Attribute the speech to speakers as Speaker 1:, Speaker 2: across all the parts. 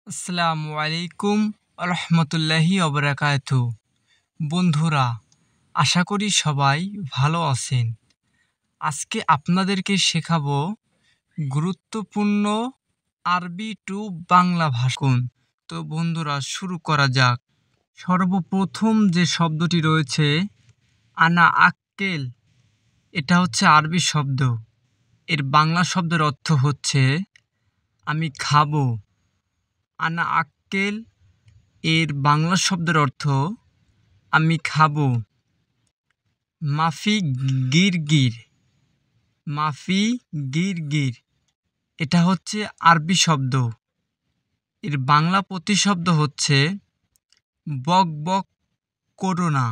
Speaker 1: আসসালামু আলাইকুম রহমতুল্লাহি অবরাকাতু। বন্ধুরা, আশা করি সবাই ভালো আছেন। আজকে আপনাদেরকে শেখাবো গুরুত্বপূর্ণ আরবি টু বাংলা ভাষা। তো বন্ধুরা, শুরু করা যাক। সর্বপ্রথম যে শব্দটি রয়েছে আনা আক্কেল, এটা হচ্ছে আরবি শব্দ। এর বাংলা শব্দের অর্থ হচ্ছে আমি খাবো। আনা আক্কেল এর বাংলা শব্দের অর্থ আমি খাবো। মাফি গিরগির, মাফি গিরগির এটা হচ্ছে আরবি শব্দ। এর বাংলা প্রতিশব্দ হচ্ছে বক বক করো না।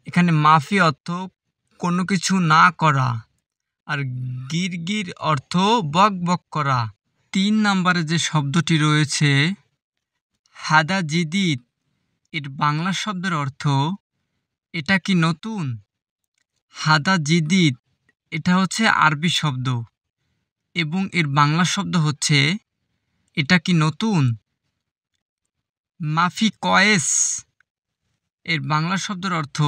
Speaker 1: এখানে মাফি অর্থ কোনো কিছু না করা, আর গিরগির অর্থ বক বক করা। 3 নম্বরে যে শব্দটি রয়েছে হাদা জিদিদ, এর বাংলা শব্দের অর্থ এটা কি নতুন। হাদা জিদিদ এটা হচ্ছে আরবি শব্দ এবং এর বাংলা শব্দ হচ্ছে এটা কি নতুন। মাফি কয়েস, এর বাংলা শব্দের অর্থ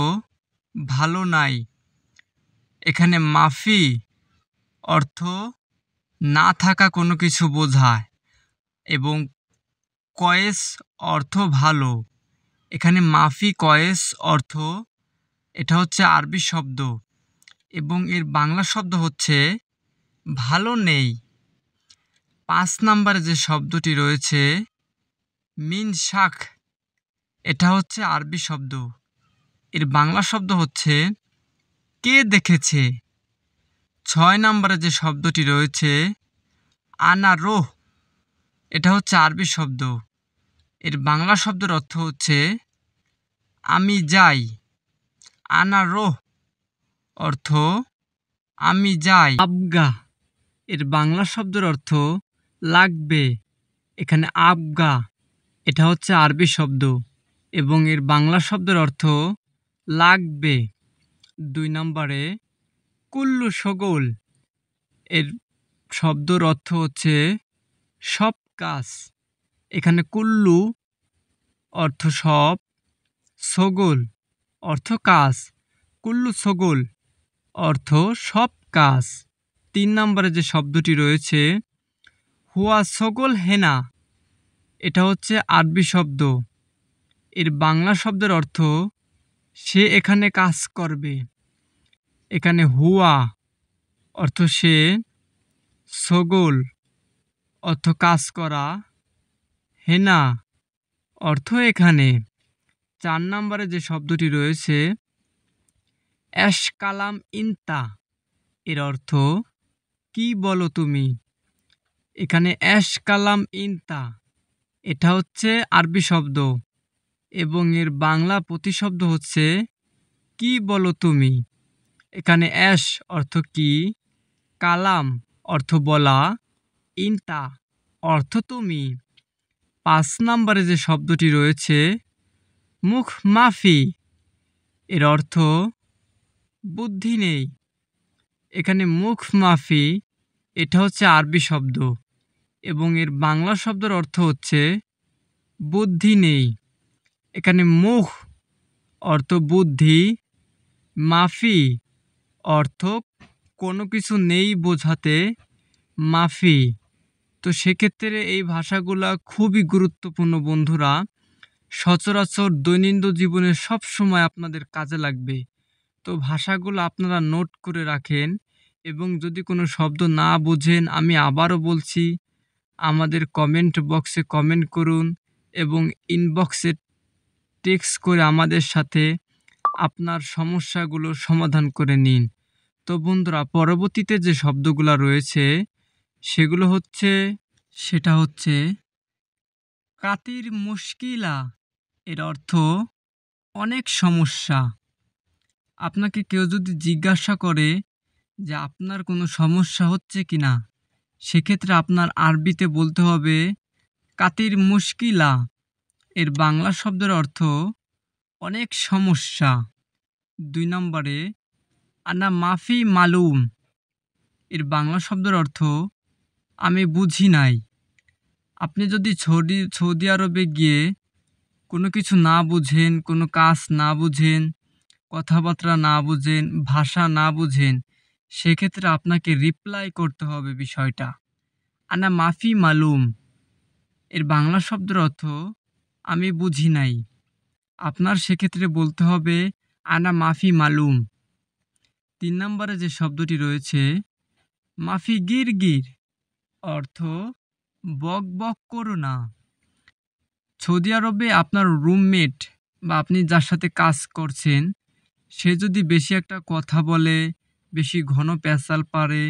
Speaker 1: ভালো নাই। এখানে মাফি অর্থ না থাকা কোনো কিছু বোঝায় এবং কয়েস অর্থ ভালো। এখানে মাফি কয়েস অর্থ এটা হচ্ছে আরবি শব্দ এবং এর বাংলা শব্দ হচ্ছে ভালো নেই। 5 নম্বরে যে শব্দটি রয়েছে মিন শাখ, এটা হচ্ছে আরবি শব্দ। এর বাংলা শব্দ হচ্ছে কে দেখেছে। 6 নম্বরে যে শব্দটি রয়েছে আনা রোহ, এটা হচ্ছে আরবি শব্দ। এর বাংলা শব্দের অর্থ হচ্ছে আমি যাই। আনা রোহ অর্থ আমি যাই। আবগা, এর বাংলা শব্দের অর্থ লাগবে। এখানে আবগা এটা হচ্ছে আরবি শব্দ এবং এর বাংলা শব্দের অর্থ লাগবে। 2 নম্বরে কুল্লু শগল, এর শব্দের অর্থ হচ্ছে সব কাজ। এখানে কুল্লু অর্থ সব, শগল অর্থ কাজ। কুল্লু শগল অর্থ সব কাজ। 3 নম্বরে যে শব্দটি রয়েছে হুয়া শগল হেনা, এটা হচ্ছে আরবি শব্দ। এর বাংলা শব্দের অর্থ সে এখানে কাজ করবে। এখানে হুয়া অর্থ সে, শগল অর্থ কাজ করা, হেনা অর্থ এখানে। 4 নম্বরে যে শব্দটি রয়েছে এশ কালাম ইনতা, এর অর্থ কি বলো তুমি। এখানে এশ কালাম ইনতা এটা হচ্ছে আরবি শব্দ এবং এর বাংলা প্রতিশব্দ হচ্ছে কি বলো তুমি। এখানে এশ অর্থ কি, কালাম অর্থ বলা, ইনতা অর্থ তুমি। 5 নম্বরে যে শব্দটি রয়েছে মুখ মাফি, এর অর্থ বুদ্ধি নেই। এখানে মুখ মাফি এটা হচ্ছে আরবি শব্দ এবং এর বাংলা শব্দের অর্থ হচ্ছে বুদ্ধি নেই। এখানে মুখ অর্থ বুদ্ধি, মাফি অর্থ কোনো কিছু নেই বোঝাতে মাফি। তো সেক্ষেত্রে এই ভাষাগুলা খুবই গুরুত্বপূর্ণ বন্ধুরা। সচরাচর দৈনন্দিন জীবনে সব সময় আপনাদের কাজে লাগবে। তো ভাষাগুলো আপনারা নোট করে রাখেন এবং যদি কোনো শব্দ না বুঝেন আমি আবারও বলছি আমাদের কমেন্ট বক্সে কমেন্ট করুন এবং ইনবক্সে টেক্সট করে আমাদের সাথে আপনার সমস্যাগুলো সমাধান করে নিন। তো বন্ধুরা, পরবর্তীতে যে শব্দগুলো রয়েছে সেগুলো হচ্ছে কাতির মুশকিলা, এর অর্থ অনেক সমস্যা। আপনাকে কেউ যদি জিজ্ঞাসা করে যে আপনার কোনো সমস্যা হচ্ছে কিনা, সেক্ষেত্রে আপনার আরবিতে বলতে হবে কাতির মুশকিলা। এর বাংলা শব্দের অর্থ অনেক সমস্যা। 2 নম্বরে আনা মাফি মালুম, এর বাংলা শব্দের অর্থ আমি বুঝি নাই। আপনি যদি সৌদি আরবে গিয়ে কোনো কিছু না বুঝেন, কোনো কাজ না বুঝেন, কথাবার্তা না বুঝেন, ভাষা না বুঝেন, সেক্ষেত্রে আপনাকে রিপ্লাই করতে হবে বিষয়টা। আনা মাফি মালুম এর বাংলা শব্দের অর্থ আমি বুঝি নাই। আপনার সেক্ষেত্রে বলতে হবে আনা মাফি মালুম। ৩ নম্বরে যে শব্দটি রয়েছে মাফি গিরগির, অর্থ বক বক করো না। সৌদি আরবে আপনার রুমমেট বা আপনি যার সাথে কাজ করছেন, সে যদি বেশি একটা কথা বলে, বেশি ঘন পেঁচাল পারে,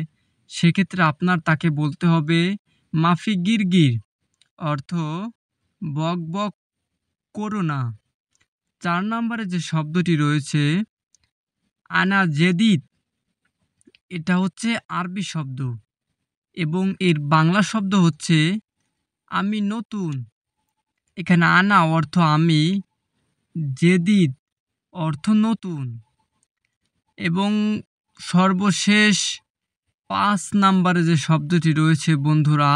Speaker 1: সেক্ষেত্রে আপনার তাকে বলতে হবে মাফি গিরগির, অর্থ বক বক করো না। ৪ নম্বরে যে শব্দটি রয়েছে আনা জেদিদ, এটা হচ্ছে আরবি শব্দ এবং এর বাংলা শব্দ হচ্ছে আমি নতুন। এখানে আনা অর্থ আমি, জেদিদ অর্থ নতুন। এবং সর্বশেষ ৫ নাম্বারে যে শব্দটি রয়েছে বন্ধুরা,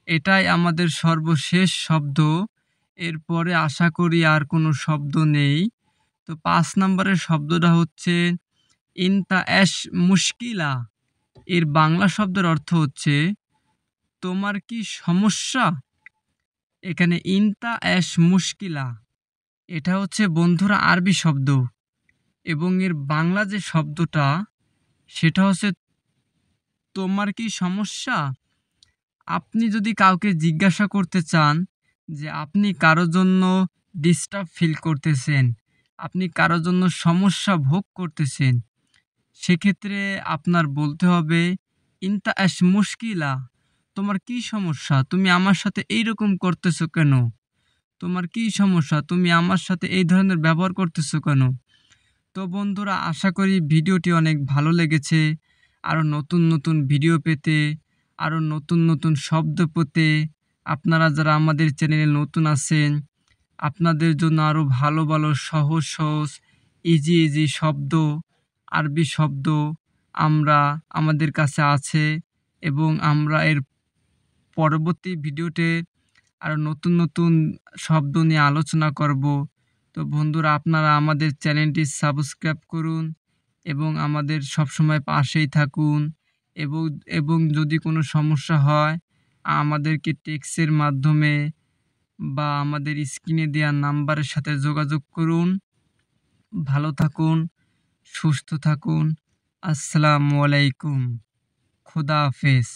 Speaker 1: এটাই আমাদের সর্বশেষ শব্দ। এরপরে আশা করি আর কোনো শব্দ নেই। তো ৫ নাম্বারের শব্দটা হচ্ছে ইনতা অ্যাশ মুশকিলা। এর বাংলা শব্দের অর্থ হচ্ছে তোমার কি সমস্যা? এখানে ইনতা অ্যাশ মুশকিলা, এটা হচ্ছে বন্ধুরা আরবি শব্দ এবং এর বাংলা যে শব্দটা সেটা হচ্ছে তোমার কি সমস্যা? আপনি যদি কাউকে জিজ্ঞাসা করতে চান যে আপনি কারো জন্য ডিস্টার্ব ফিল করতেছেন, আপনি কারো জন্য সমস্যা ভোগ করতেছেন, সেক্ষেত্রে আপনার বলতে হবে ইনতা অ্যাশ মুশকিলা, তোমার কি সমস্যা? তুমি আমার সাথে এইরকম করতেছো কেন? তোমার কি সমস্যা? তুমি আমার সাথে এই ধরনের ব্যবহার করতেছো কেন? তো বন্ধুরা, আশা করি ভিডিওটি অনেক ভালো লেগেছে। আরও নতুন নতুন ভিডিও পেতে, আরও নতুন নতুন শব্দ পেতে, আপনারা যারা আমাদের চ্যানেলে নতুন আছেন, আপনাদের জন্য আরও ভালো ভালো সহজ সহজ ইজি ইজি শব্দ, আরবি শব্দ আমাদের কাছে আছে এবং আমরা এর পরবর্তী ভিডিওতে আরও নতুন নতুন শব্দ নিয়ে আলোচনা করব। তো বন্ধুরা, আপনারা আমাদের চ্যানেলটি সাবস্ক্রাইব করুন এবং আমাদের সবসময় পাশেই থাকুন এবং এবং যদি কোনো সমস্যা হয় আমাদেরকে টেক্সটের মাধ্যমে বা আমাদের স্ক্রিনে দেওয়া নাম্বারের সাথে যোগাযোগ করুন। ভালো থাকুন, সুস্থ থাকুন। আসসালামু আলাইকুম। খোদা হাফেজ।